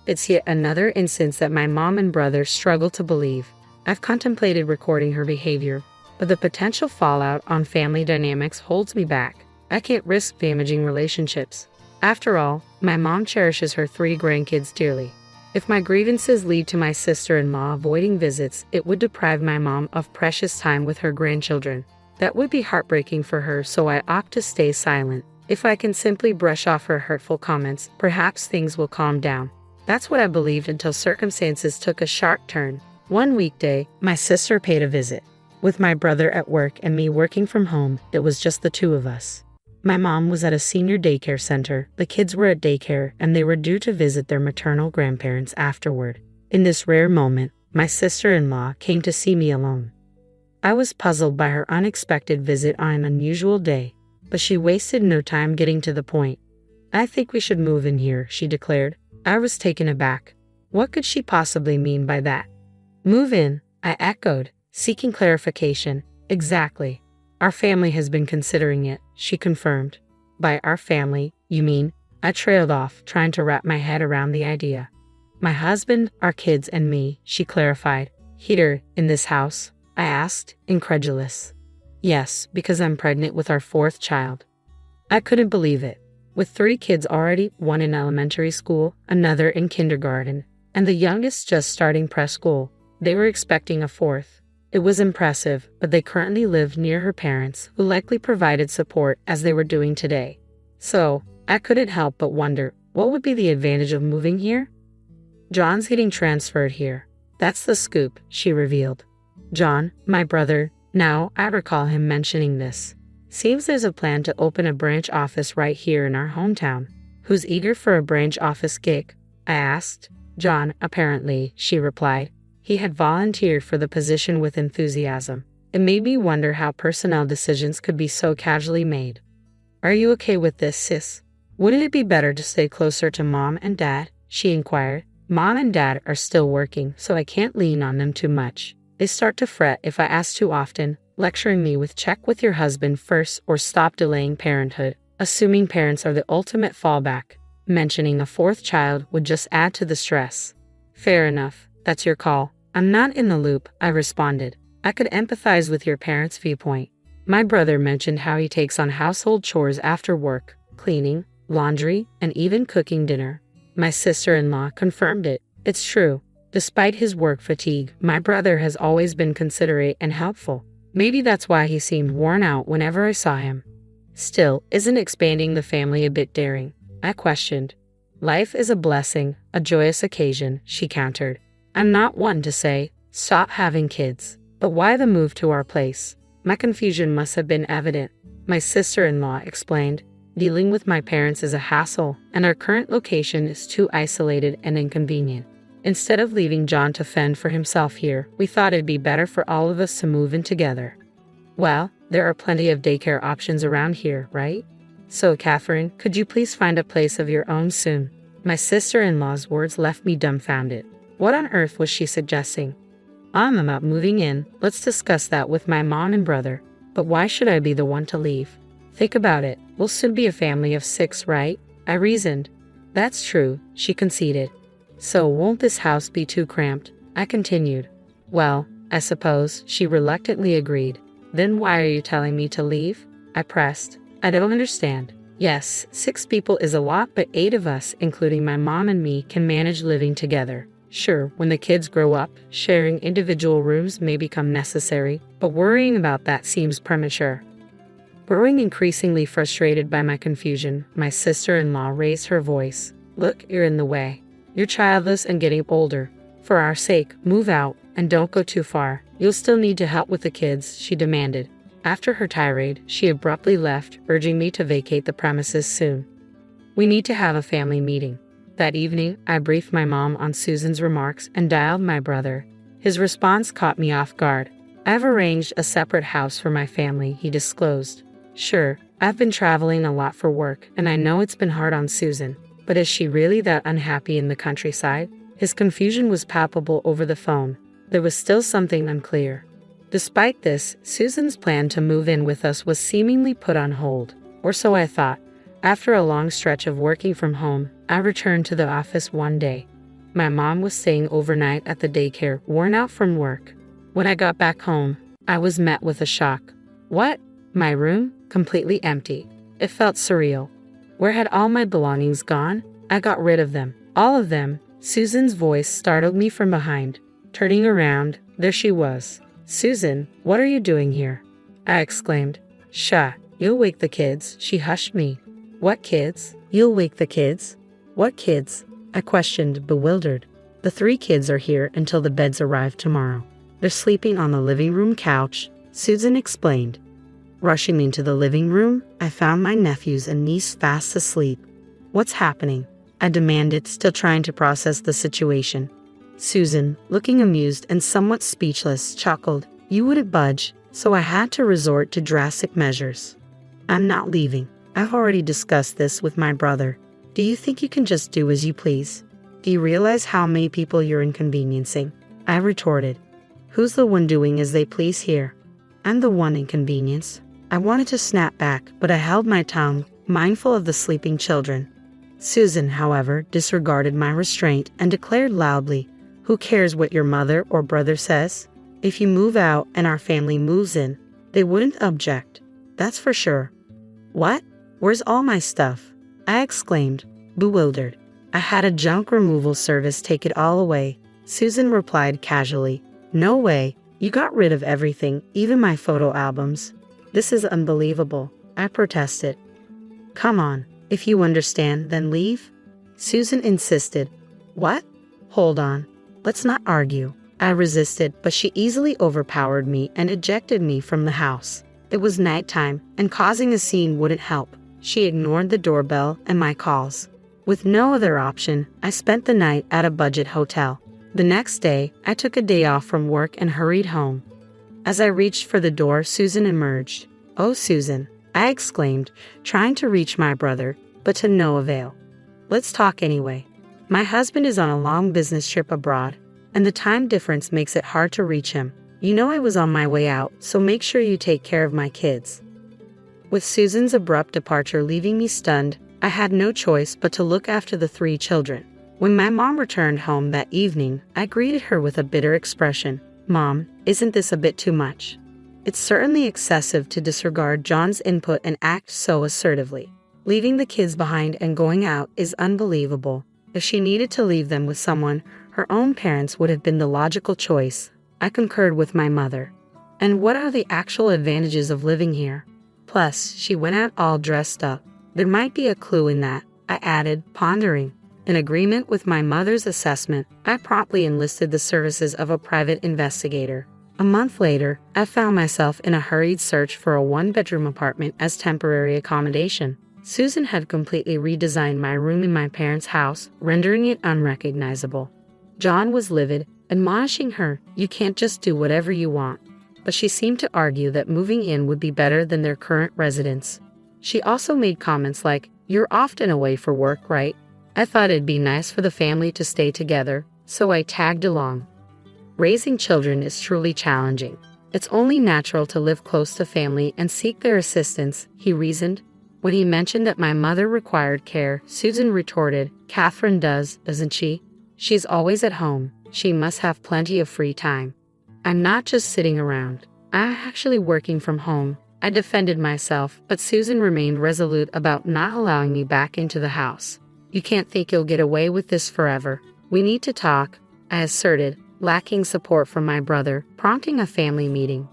It's yet another instance that my mom and brother struggle to believe. I've contemplated recording her behavior, but the potential fallout on family dynamics holds me back. I can't risk damaging relationships. After all, my mom cherishes her 3 grandkids dearly. If my grievances lead to my sister-in-law avoiding visits, it would deprive my mom of precious time with her grandchildren. That would be heartbreaking for her, so I opt to stay silent. If I can simply brush off her hurtful comments, perhaps things will calm down. That's what I believed until circumstances took a sharp turn. One weekday, my sister paid a visit. With my brother at work and me working from home, it was just the 2 of us. My mom was at a senior daycare center, the kids were at daycare, and they were due to visit their maternal grandparents afterward. In this rare moment, my sister-in-law came to see me alone. I was puzzled by her unexpected visit on an unusual day, but she wasted no time getting to the point. "I think we should move in here," she declared. I was taken aback. What could she possibly mean by that? "Move in," I echoed, seeking clarification. "Exactly. Our family has been considering it," she confirmed. "By our family, you mean?" I trailed off, trying to wrap my head around the idea. "My husband, our kids, and me," she clarified. "Here, in this house?" I asked, incredulous. "Yes, because I'm pregnant with our 4th child." I couldn't believe it. With 3 kids already, 1 in elementary school, another in kindergarten, and the youngest just starting preschool, they were expecting a 4th. It was impressive, but they currently lived near her parents, who likely provided support as they were doing today. So, I couldn't help but wonder, what would be the advantage of moving here? "John's getting transferred here. That's the scoop," she revealed. John, my brother, now I recall him mentioning this. "Seems there's a plan to open a branch office right here in our hometown. Who's eager for a branch office gig?" I asked. "John, apparently," she replied. He had volunteered for the position with enthusiasm. It made me wonder how personnel decisions could be so casually made. "Are you okay with this, sis? Wouldn't it be better to stay closer to Mom and Dad?" she inquired. "Mom and Dad are still working, so I can't lean on them too much. They start to fret if I ask too often, lecturing me with check with your husband first or stop delaying parenthood, assuming parents are the ultimate fallback. Mentioning a 4th child would just add to the stress." "Fair enough, that's your call. I'm not in the loop," I responded. "I could empathize with your parents' viewpoint." My brother mentioned how he takes on household chores after work, cleaning, laundry, and even cooking dinner. My sister-in-law confirmed it. It's true. Despite his work fatigue, my brother has always been considerate and helpful. Maybe that's why he seemed worn out whenever I saw him. Still, isn't expanding the family a bit daring? I questioned. "Life is a blessing, a joyous occasion," she countered. I'm not one to say, "Stop having kids." But why the move to our place? My confusion must have been evident. My sister-in-law explained, Dealing with my parents is a hassle, and our current location is too isolated and inconvenient. Instead of leaving John to fend for himself here, we thought it'd be better for all of us to move in together. Well, there are plenty of daycare options around here, right? So, Catherine, could you please find a place of your own soon? My sister-in-law's words left me dumbfounded. What on earth was she suggesting? I'm about moving in. Let's discuss that with my mom and brother. But why should I be the one to leave? Think about it. We'll soon be a family of 6, right? I reasoned. That's true, she conceded. So won't this house be too cramped? I continued. Well, I suppose, she reluctantly agreed. Then why are you telling me to leave? I pressed. I don't understand. Yes, 6 people is a lot, but 8 of us, including my mom and me, can manage living together. Sure, when the kids grow up, sharing individual rooms may become necessary, but worrying about that seems premature. Growing increasingly frustrated by my confusion, my sister-in-law raised her voice. Look, you're in the way. You're childless and getting older. For our sake, move out, and don't go too far. You'll still need to help with the kids, she demanded. After her tirade, she abruptly left, urging me to vacate the premises soon. We need to have a family meeting. That evening, I briefed my mom on Susan's remarks and dialed my brother. His response caught me off guard. I've arranged a separate house for my family, he disclosed. Sure, I've been traveling a lot for work, and I know it's been hard on Susan, but is she really that unhappy in the countryside? His confusion was palpable over the phone. There was still something unclear. Despite this, Susan's plan to move in with us was seemingly put on hold, or so I thought. After a long stretch of working from home, I returned to the office one day. My mom was staying overnight at the daycare, worn out from work. When I got back home, I was met with a shock. What? My room? Completely empty. It felt surreal. Where had all my belongings gone? I got rid of them. All of them. Susan's voice startled me from behind. Turning around, there she was. Susan, what are you doing here? I exclaimed. Shh, you'll wake the kids, she hushed me. What kids? You'll wake the kids? What kids? I questioned, bewildered. The 3 kids are here until the beds arrive tomorrow. They're sleeping on the living room couch, Susan explained. Rushing into the living room, I found my nephews and niece fast asleep. What's happening? I demanded, still trying to process the situation. Susan, looking amused and somewhat speechless, chuckled. You wouldn't budge, so I had to resort to drastic measures. I'm not leaving. I've already discussed this with my brother. Do you think you can just do as you please? Do you realize how many people you're inconveniencing? I retorted. Who's the one doing as they please here? I'm the one inconvenienced. I wanted to snap back, but I held my tongue, mindful of the sleeping children. Susan, however, disregarded my restraint and declared loudly, Who cares what your mother or brother says? If you move out and our family moves in, they wouldn't object. That's for sure. What? Where's all my stuff? I exclaimed, bewildered. I had a junk removal service take it all away. Susan replied casually. No way. You got rid of everything, even my photo albums. This is unbelievable, I protested. Come on, if you understand, then leave. Susan insisted. What? Hold on. Let's not argue. I resisted, but she easily overpowered me and ejected me from the house. It was nighttime, and causing a scene wouldn't help. She ignored the doorbell and my calls. With no other option, I spent the night at a budget hotel. The next day, I took a day off from work and hurried home. As I reached for the door, Susan emerged. Oh, Susan, I exclaimed, trying to reach my brother, but to no avail. Let's talk anyway. My husband is on a long business trip abroad, and the time difference makes it hard to reach him. You know I was on my way out, so make sure you take care of my kids. With Susan's abrupt departure leaving me stunned, I had no choice but to look after the 3 children. When my mom returned home that evening, I greeted her with a bitter expression. Mom, isn't this a bit too much? It's certainly excessive to disregard John's input and act so assertively. Leaving the kids behind and going out is unbelievable. If she needed to leave them with someone, her own parents would have been the logical choice. I concurred with my mother. And what are the actual advantages of living here? Plus, she went out all dressed up. There might be a clue in that, I added, pondering. In agreement with my mother's assessment, I promptly enlisted the services of a private investigator. A month later, I found myself in a hurried search for a 1-bedroom apartment as temporary accommodation. Susan had completely redesigned my room in my parents' house, rendering it unrecognizable. John was livid, admonishing her, "You can't just do whatever you want." But she seemed to argue that moving in would be better than their current residence. She also made comments like, "You're often away for work, right?" I thought it'd be nice for the family to stay together, so I tagged along. Raising children is truly challenging. It's only natural to live close to family and seek their assistance, he reasoned. When he mentioned that my mother required care, Susan retorted, "Catherine does, doesn't she? She's always at home. She must have plenty of free time." "I'm not just sitting around. I'm actually working from home." I defended myself, but Susan remained resolute about not allowing me back into the house. "You can't think you'll get away with this forever. We need to talk," I asserted, lacking support from my brother, prompting a family meeting.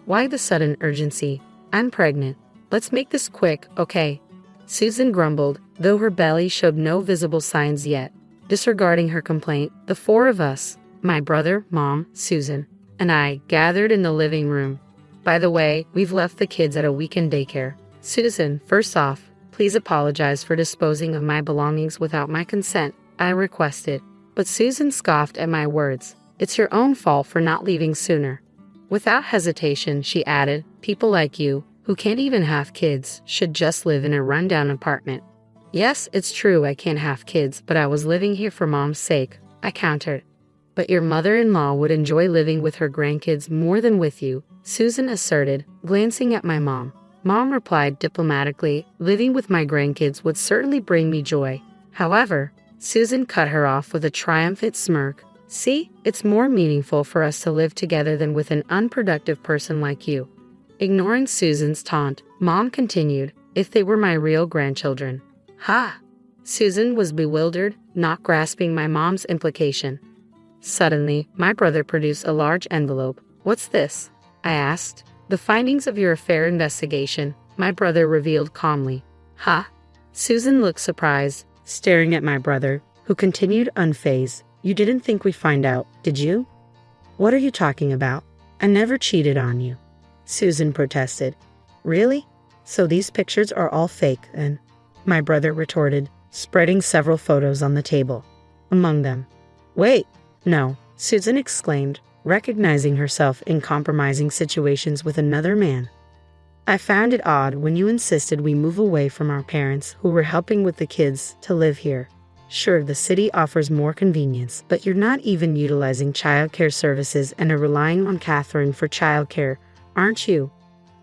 "Why the sudden urgency? I'm pregnant. Let's make this quick, okay?" Susan grumbled, though her belly showed no visible signs yet. Disregarding her complaint, the four of us, my brother, Mom, Susan, and I, gathered in the living room. "By the way, we've left the kids at a weekend daycare. Susan, first off, please apologize for disposing of my belongings without my consent," I requested. But Susan scoffed at my words. "It's your own fault for not leaving sooner." Without hesitation, she added, "People like you, who can't even have kids, should just live in a rundown apartment." "Yes, it's true I can't have kids, but I was living here for Mom's sake," I countered. "But your mother-in-law would enjoy living with her grandkids more than with you," Susan asserted, glancing at my mom. Mom replied diplomatically, "Living with my grandkids would certainly bring me joy." However, Susan cut her off with a triumphant smirk. "See, it's more meaningful for us to live together than with an unproductive person like you." Ignoring Susan's taunt, Mom continued, "If they were my real grandchildren." "Ha!" Susan was bewildered, not grasping my mom's implication. Suddenly, my brother produced a large envelope. "What's this?" I asked. "The findings of your affair investigation," my brother revealed calmly. "Ha!" Susan looked surprised, staring at my brother, who continued unfazed. "You didn't think we'd find out, did you?" "What are you talking about? I never cheated on you," Susan protested. "Really? So these pictures are all fake, then?" my brother retorted, spreading several photos on the table. Among them, "Wait, no," Susan exclaimed, recognizing herself in compromising situations with another man. "I found it odd when you insisted we move away from our parents who were helping with the kids to live here. Sure, the city offers more convenience, but you're not even utilizing childcare services and are relying on Catherine for childcare, aren't you?"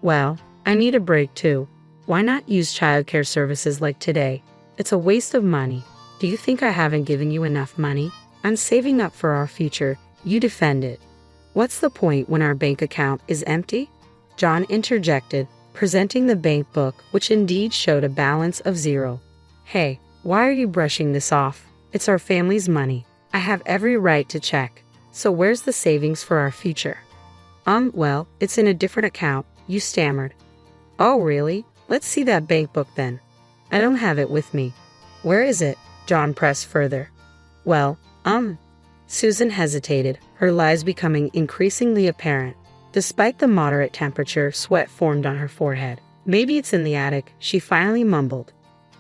"Well, I need a break too. Why not use childcare services like today? It's a waste of money." "Do you think I haven't given you enough money? I'm saving up for our future," you defended. "What's the point when our bank account is empty?" John interjected, presenting the bank book, which indeed showed a balance of 0. "Hey, why are you brushing this off? It's our family's money. I have every right to check. So where's the savings for our future?" Well, it's in a different account," you stammered. "Oh, really? Let's see that bank book then." "I don't have it with me." "Where is it?" John pressed further. Well, Susan hesitated, her lies becoming increasingly apparent. Despite the moderate temperature, sweat formed on her forehead. "Maybe it's in the attic," she finally mumbled.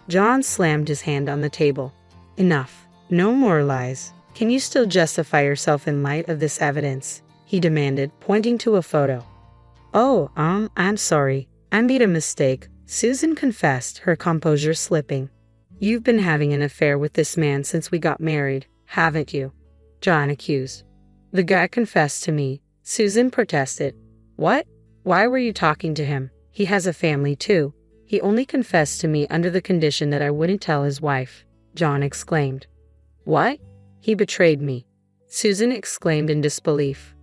John slammed his hand on the table. "Enough. No more lies. Can you still justify yourself in light of this evidence?" he demanded, pointing to a photo. "Oh, I'm sorry. I made a mistake," Susan confessed, her composure slipping. "You've been having an affair with this man since we got married, haven't you?" John accused. "The guy confessed to me," Susan protested. "What? Why were you talking to him? He has a family too." "He only confessed to me under the condition that I wouldn't tell his wife," John exclaimed. "What? He betrayed me," Susan exclaimed in disbelief.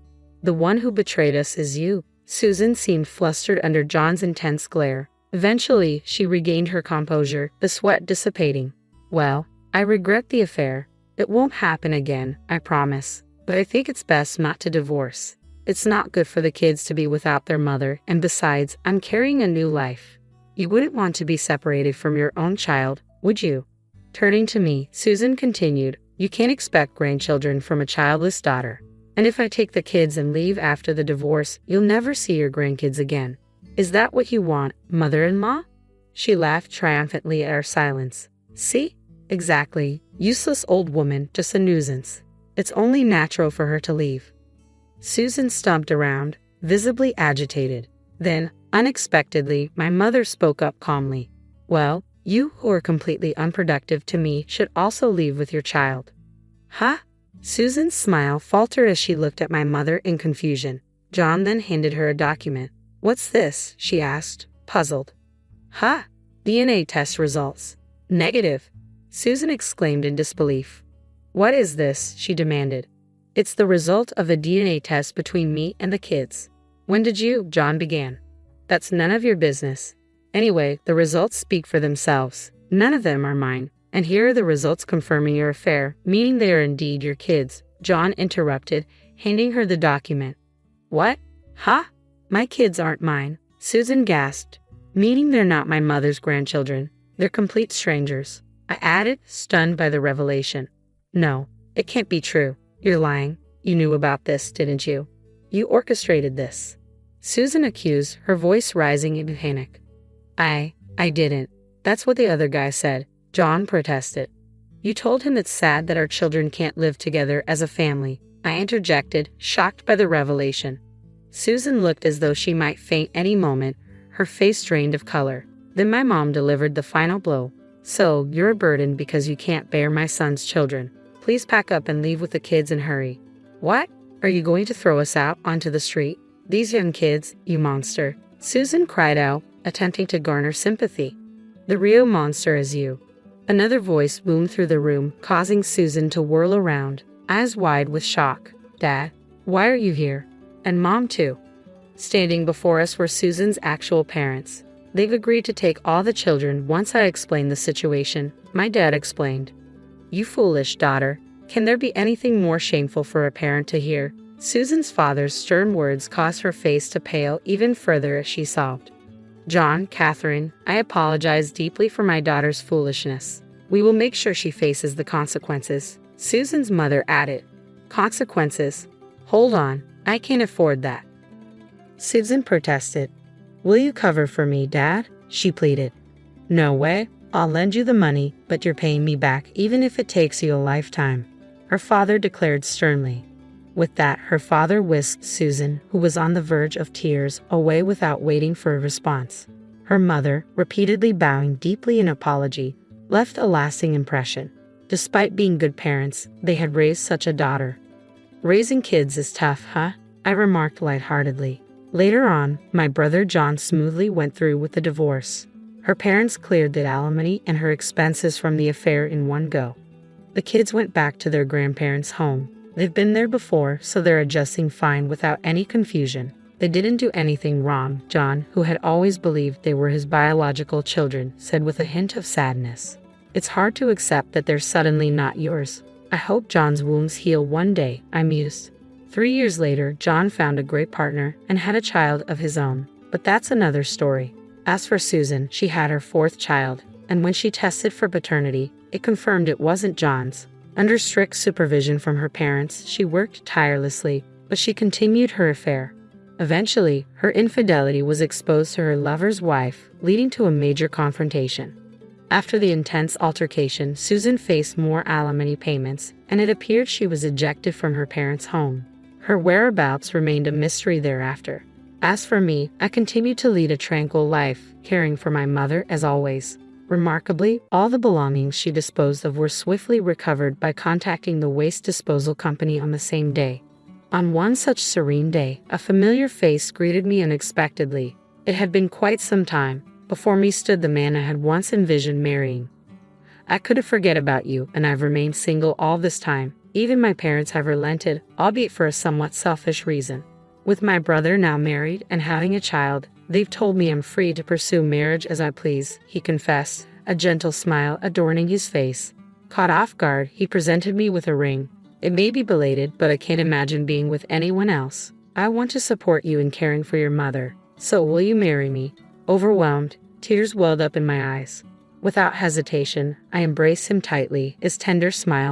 "The one who betrayed us is you." Susan seemed flustered under John's intense glare. Eventually, she regained her composure, the sweat dissipating. "Well, I regret the affair. It won't happen again, I promise. But I think it's best not to divorce. It's not good for the kids to be without their mother, and besides, I'm carrying a new life. You wouldn't want to be separated from your own child, would you?" Turning to me, Susan continued, "You can't expect grandchildren from a childless daughter. And if I take the kids and leave after the divorce, you'll never see your grandkids again. Is that what you want, mother-in-law?" She laughed triumphantly at our silence. See? Exactly. Useless old woman, just a nuisance. It's only natural for her to leave. Susan stomped around, visibly agitated. Then, unexpectedly, my mother spoke up calmly. Well, you who are completely unproductive to me should also leave with your child. Huh? Susan's smile faltered as she looked at my mother in confusion. John then handed her a document. What's this? She asked, puzzled. Huh? DNA test results. Negative. Susan exclaimed in disbelief. What is this? She demanded. It's the result of a DNA test between me and the kids. When did you? John began. That's none of your business. Anyway, the results speak for themselves. None of them are mine. And here are the results confirming your affair, meaning they are indeed your kids. John interrupted, handing her the document. What? Huh? My kids aren't mine. Susan gasped. Meaning they're not my mother's grandchildren. They're complete strangers. I added, stunned by the revelation. No, it can't be true. You're lying. You knew about this, didn't you? You orchestrated this. Susan accused, her voice rising in panic. I didn't. That's what the other guy said. John protested. You told him it's sad that our children can't live together as a family. I interjected, shocked by the revelation. Susan looked as though she might faint any moment, her face drained of color. Then my mom delivered the final blow. So, you're a burden because you can't bear my son's children. Please pack up and leave with the kids and hurry. What? Are you going to throw us out onto the street? These young kids, you monster. Susan cried out, attempting to garner sympathy. The real monster is you. Another voice boomed through the room, causing Susan to whirl around, eyes wide with shock. Dad, why are you here? And Mom too. Standing before us were Susan's actual parents. They've agreed to take all the children once I explain the situation, my dad explained. You foolish daughter. Can there be anything more shameful for a parent to hear? Susan's father's stern words caused her face to pale even further as she sobbed. John, Catherine, I apologize deeply for my daughter's foolishness. We will make sure she faces the consequences. Susan's mother added. Consequences? Hold on, I can't afford that. Susan protested. Will you cover for me, Dad? She pleaded. No way. I'll lend you the money, but you're paying me back even if it takes you a lifetime, her father declared sternly. With that, her father whisked Susan, who was on the verge of tears, away without waiting for a response. Her mother, repeatedly bowing deeply in apology, left a lasting impression. Despite being good parents, they had raised such a daughter. Raising kids is tough, huh? I remarked lightheartedly. Later on, my brother John smoothly went through with the divorce. Her parents cleared the alimony and her expenses from the affair in one go. The kids went back to their grandparents' home. They've been there before, so they're adjusting fine without any confusion. They didn't do anything wrong, John, who had always believed they were his biological children, said with a hint of sadness. It's hard to accept that they're suddenly not yours. I hope John's wounds heal one day, I mused. 3 years later, John found a great partner and had a child of his own. But that's another story. As for Susan, she had her 4th child, and when she tested for paternity, it confirmed it wasn't John's. Under strict supervision from her parents, she worked tirelessly, but she continued her affair. Eventually, her infidelity was exposed to her lover's wife, leading to a major confrontation. After the intense altercation, Susan faced more alimony payments, and it appeared she was ejected from her parents' home. Her whereabouts remained a mystery thereafter. As for me, I continued to lead a tranquil life, caring for my mother as always. Remarkably, all the belongings she disposed of were swiftly recovered by contacting the waste disposal company on the same day. On one such serene day, a familiar face greeted me unexpectedly. It had been quite some time. Before me stood the man I had once envisioned marrying. I couldn't forget about you, and I've remained single all this time. Even my parents have relented, albeit for a somewhat selfish reason. With my brother now married and having a child, they've told me I'm free to pursue marriage as I please, he confessed, a gentle smile adorning his face. Caught off guard, he presented me with a ring. It may be belated, but I can't imagine being with anyone else. I want to support you in caring for your mother. So will you marry me? Overwhelmed, tears welled up in my eyes. Without hesitation, I embraced him tightly, his tender smile